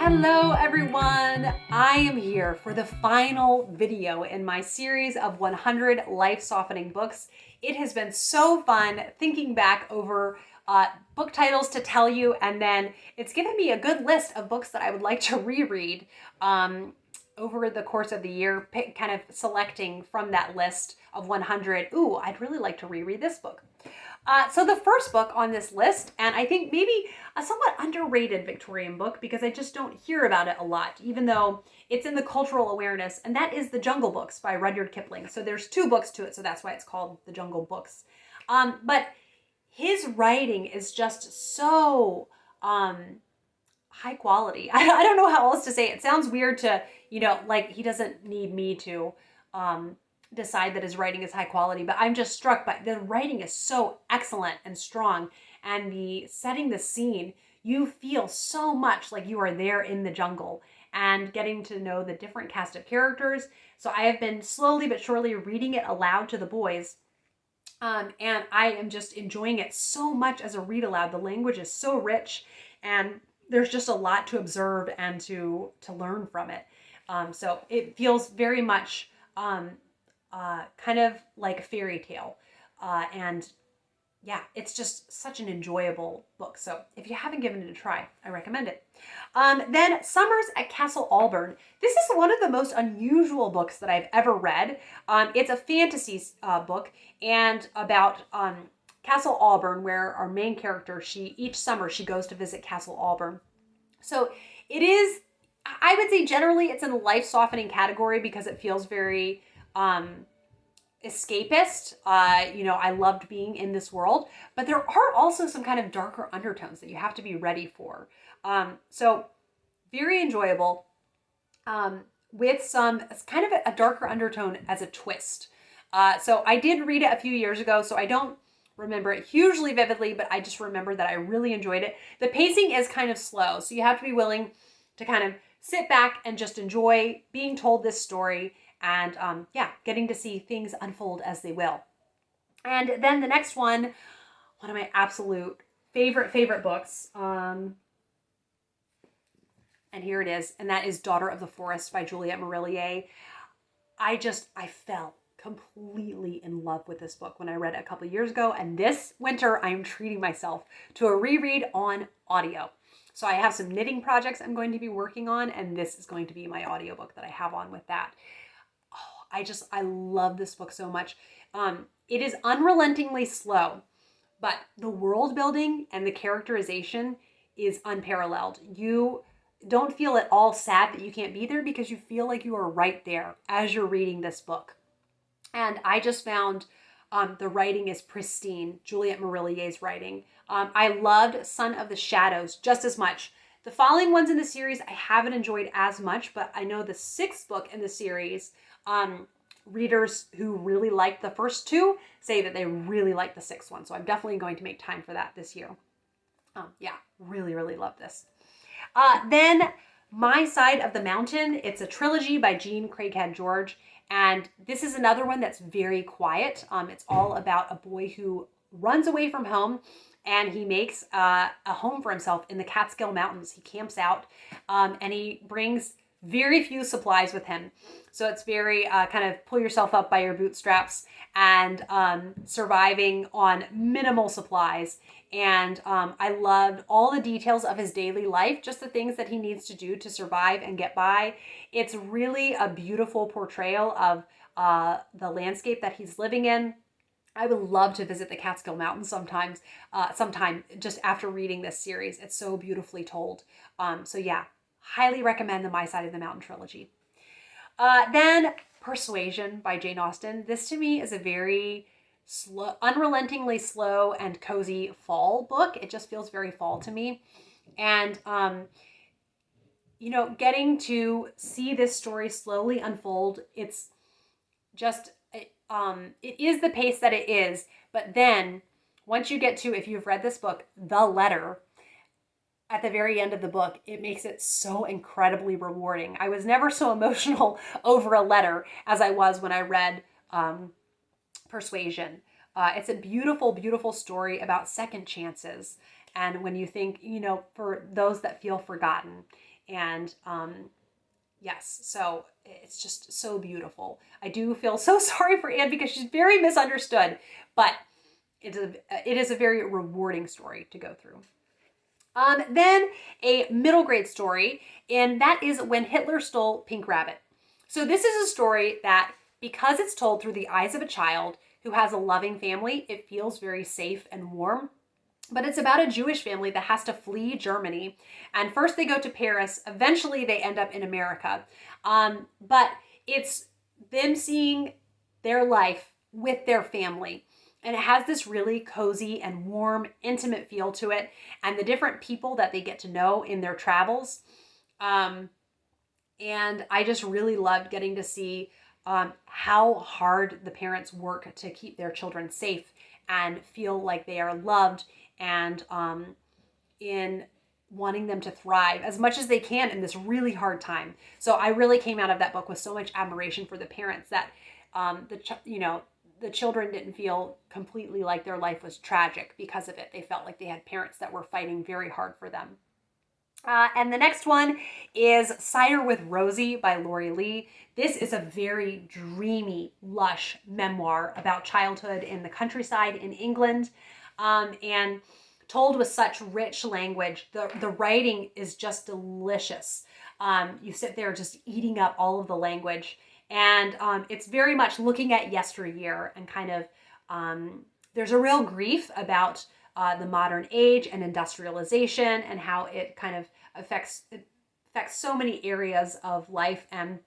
Hello everyone! I am here for the final video in my series of 100 life-softening books. It has been so fun thinking back over book titles to tell you, and then it's given me a good list of books that I would like to reread over the course of the year, kind of selecting from that list of 100. Ooh, I'd really like to reread this book. So the first book on this list, and I think maybe a somewhat underrated Victorian book because I just don't hear about it a lot, even though it's in the cultural awareness, and that is The Jungle Books by Rudyard Kipling. So there's 2 books to it, so that's why it's called The Jungle Books. But his writing is just so high quality. I don't know how else to say it. It sounds weird to, like he doesn't need me to decide that his writing is high quality, but I'm just struck by the writing is so excellent and strong, and the setting the scene, you feel so much like you are there in the jungle and getting to know the different cast of characters. So I have been slowly but surely reading it aloud to the boys. And I am just enjoying it so much as a read aloud. The language is so rich, and there's just a lot to observe and to learn from it. So it feels very much kind of like a fairy tale. And yeah, it's just such an enjoyable book. So if you haven't given it a try, I recommend it. Then Summers at Castle Auburn. This is one of the most unusual books that I've ever read. It's a fantasy book and about Castle Auburn, where our main character, each summer she goes to visit Castle Auburn. So it is, I would say generally it's in the life softening category because it feels very escapist. I loved being in this world, but there are also some kind of darker undertones that you have to be ready for. So very enjoyable, with some kind of a darker undertone as a twist. So I did read it a few years ago, so I don't remember it hugely vividly, but I just remember that I really enjoyed it. The pacing is kind of slow, so you have to be willing to kind of sit back and just enjoy being told this story and getting to see things unfold as they will. And then the next one of my absolute favorite books, and here it is, and that is Daughter of the Forest by Juliet Marillier. I fell completely in love with this book when I read it a couple of years ago, and this winter I am treating myself to a reread on audio. So I have some knitting projects I'm going to be working on, and this is going to be my audiobook that I have on with that. I love this book so much. It is unrelentingly slow, but the world building and the characterization is unparalleled. You don't feel at all sad that you can't be there because you feel like you are right there as you're reading this book. And I just found the writing is pristine, Juliet Marillier's writing. I loved Son of the Shadows just as much. The following ones in the series I haven't enjoyed as much, but I know the 6th book in the series, readers who really liked the first 2 say that they really like the 6th one. So I'm definitely going to make time for that this year. Really love this. Then My Side of the Mountain. It's a trilogy by Jean Craighead George. And this is another one that's very quiet. It's all about a boy who runs away from home, and he makes a home for himself in the Catskill Mountains. He camps out, and he brings very few supplies with him. So it's very kind of pull yourself up by your bootstraps and surviving on minimal supplies. And I loved all the details of his daily life, just the things that he needs to do to survive and get by. It's really a beautiful portrayal of the landscape that he's living in. I would love to visit the Catskill Mountains sometime just after reading this series. It's so beautifully told. So yeah, highly recommend the My Side of the Mountain trilogy. Then Persuasion by Jane Austen. This to me is a very slow, unrelentingly slow and cozy fall book. It just feels very fall to me. And, getting to see this story slowly unfold, it's just, it is the pace that it is. But then once you get to, if you've read this book, the letter, at the very end of the book, it makes it so incredibly rewarding. I was never so emotional over a letter as I was when I read Persuasion. It's a beautiful, beautiful story about second chances. And when you think, for those that feel forgotten, And yes, so it's just so beautiful. I do feel so sorry for Anne because she's very misunderstood, but it is a very rewarding story to go through. Then a middle grade story, and that is When Hitler Stole Pink Rabbit. So this is a story that, because it's told through the eyes of a child who has a loving family, it feels very safe and warm. But it's about a Jewish family that has to flee Germany. And first they go to Paris. Eventually they end up in America. But it's them seeing their life with their family. And it has this really cozy and warm, intimate feel to it. And the different people that they get to know in their travels. And I just really loved getting to see how hard the parents work to keep their children safe and feel like they are loved, and in wanting them to thrive as much as they can in this really hard time. So I really came out of that book with so much admiration for the parents that the children didn't feel completely like their life was tragic because of it. They felt like they had parents that were fighting very hard for them. And the next one is Cider with Rosie by Laurie Lee. This is a very dreamy, lush memoir about childhood in the countryside in England. And told with such rich language. The writing is just delicious. You sit there just eating up all of the language. And it's very much looking at yesteryear and kind of, there's a real grief about the modern age and industrialization and how it kind of affects so many areas of life, and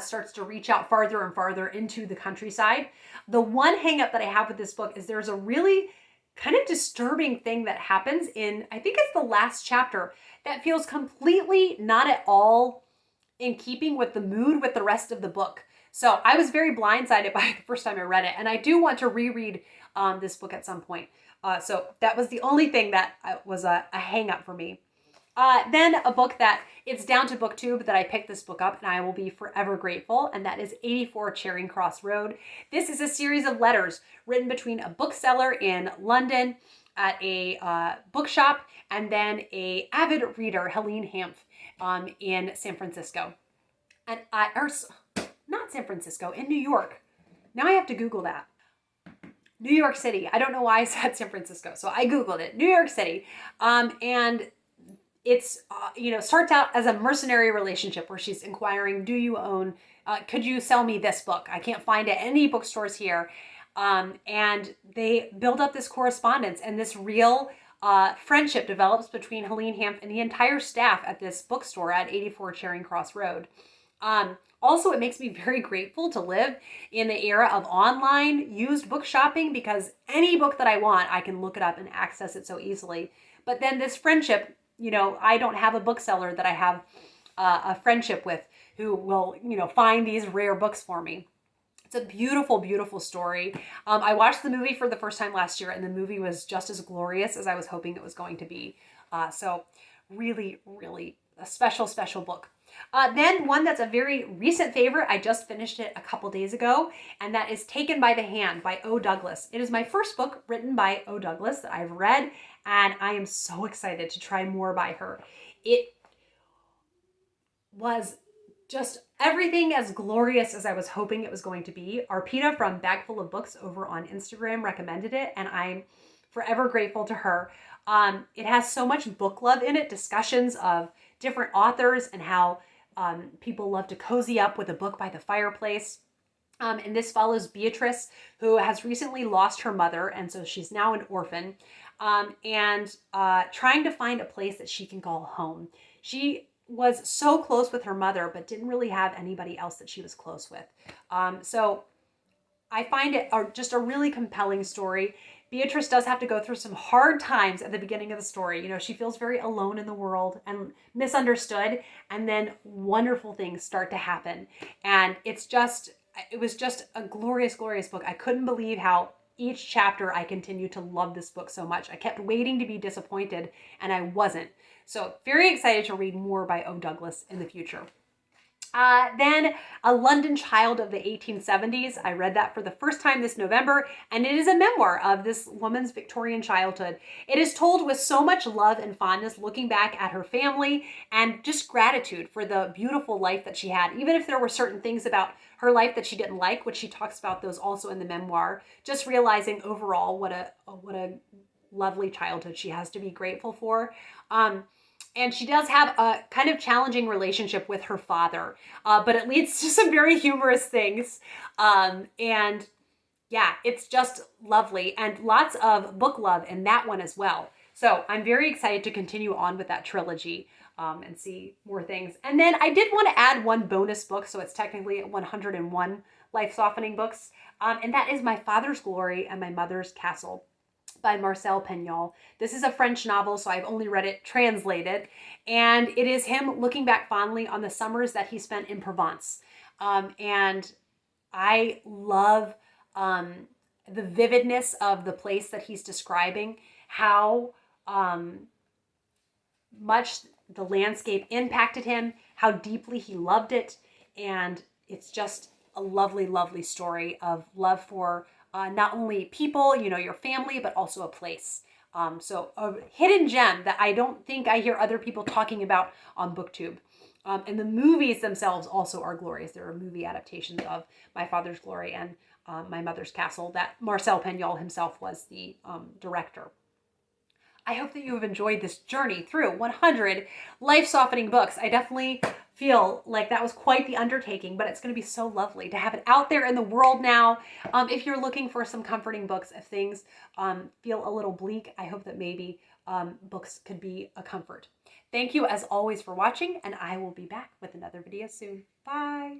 starts to reach out farther and farther into the countryside. The one hang up that I have with this book is there's a really kind of disturbing thing that happens in, I think it's the last chapter, that feels completely not at all in keeping with the mood with the rest of the book. So I was very blindsided by it the first time I read it, and I do want to reread this book at some point. So that was the only thing that was a hang up for me. Then a book that it's down to BookTube that I picked this book up, and I will be forever grateful, and that is 84 Charing Crossroad. This is a series of letters written between a bookseller in London at a bookshop and then a avid reader, Helene Hanff, in San Francisco. And not San Francisco, in New York. Now I have to Google that. New York City. I don't know why I said San Francisco, so I Googled it. New York City. And it's, starts out as a mercenary relationship where she's inquiring, do you own, could you sell me this book? I can't find it at any bookstores here. And they build up this correspondence, and this real friendship develops between Helene Hanff and the entire staff at this bookstore at 84 Charing Cross Road. Also, it makes me very grateful to live in the era of online used book shopping, because any book that I want, I can look it up and access it so easily. But then this friendship, I don't have a bookseller that I have a friendship with who will, find these rare books for me. It's a beautiful, beautiful story. I watched the movie for the first time last year, and the movie was just as glorious as I was hoping it was going to be. So really, really a special, special book. Then one that's a very recent favorite, I just finished it a couple days ago, and that is Taken by the Hand by O. Douglas. It is my first book written by O. Douglas that I've read, and I am so excited to try more by her. It was just everything as glorious as I was hoping it was going to be. Arpita from Bagful of Books over on Instagram recommended it, and I'm forever grateful to her. It has so much book love in it, discussions of different authors and how people love to cozy up with a book by the fireplace. And this follows Beatrice, who has recently lost her mother, and so she's now an orphan, and trying to find a place that she can call home. She was so close with her mother, but didn't really have anybody else that she was close with. So I find it just a really compelling story. Beatrice does have to go through some hard times at the beginning of the story. She feels very alone in the world and misunderstood, and then wonderful things start to happen. And it was just a glorious, glorious book. I couldn't believe how each chapter I continued to love this book so much. I kept waiting to be disappointed, and I wasn't. So very excited to read more by O. Douglas in the future. Then A London Child of the 1870s. I read that for the first time this November, and it is a memoir of this woman's Victorian childhood. It is told with so much love and fondness, looking back at her family and just gratitude for the beautiful life that she had, even if there were certain things about her life that she didn't like, which she talks about those also in the memoir. Just realizing overall what a lovely childhood she has to be grateful for. And she does have a kind of challenging relationship with her father, but it leads to some very humorous things. And yeah, it's just lovely, and lots of book love in that one as well. So I'm very excited to continue on with that trilogy and see more things. And then I did want to add one bonus book, so it's technically 101 life softening books, and that is My Father's Glory and My Mother's Castle by Marcel Pagnol. This is a French novel, so I've only read it translated, and it is him looking back fondly on the summers that he spent in Provence. And I love the vividness of the place that he's describing, how much the landscape impacted him, how deeply he loved it, and it's just a lovely, lovely story of love for not only people, your family, but also a place. So a hidden gem that I don't think I hear other people talking about on BookTube. And the movies themselves also are glorious. There are movie adaptations of My Father's Glory and My Mother's Castle that Marcel Pagnol himself was the director. I hope that you have enjoyed this journey through 100 life-softening books. I definitely feel like that was quite the undertaking, but it's going to be so lovely to have it out there in the world now. If you're looking for some comforting books, if things feel a little bleak, I hope that maybe books could be a comfort. Thank you as always for watching, and I will be back with another video soon. Bye!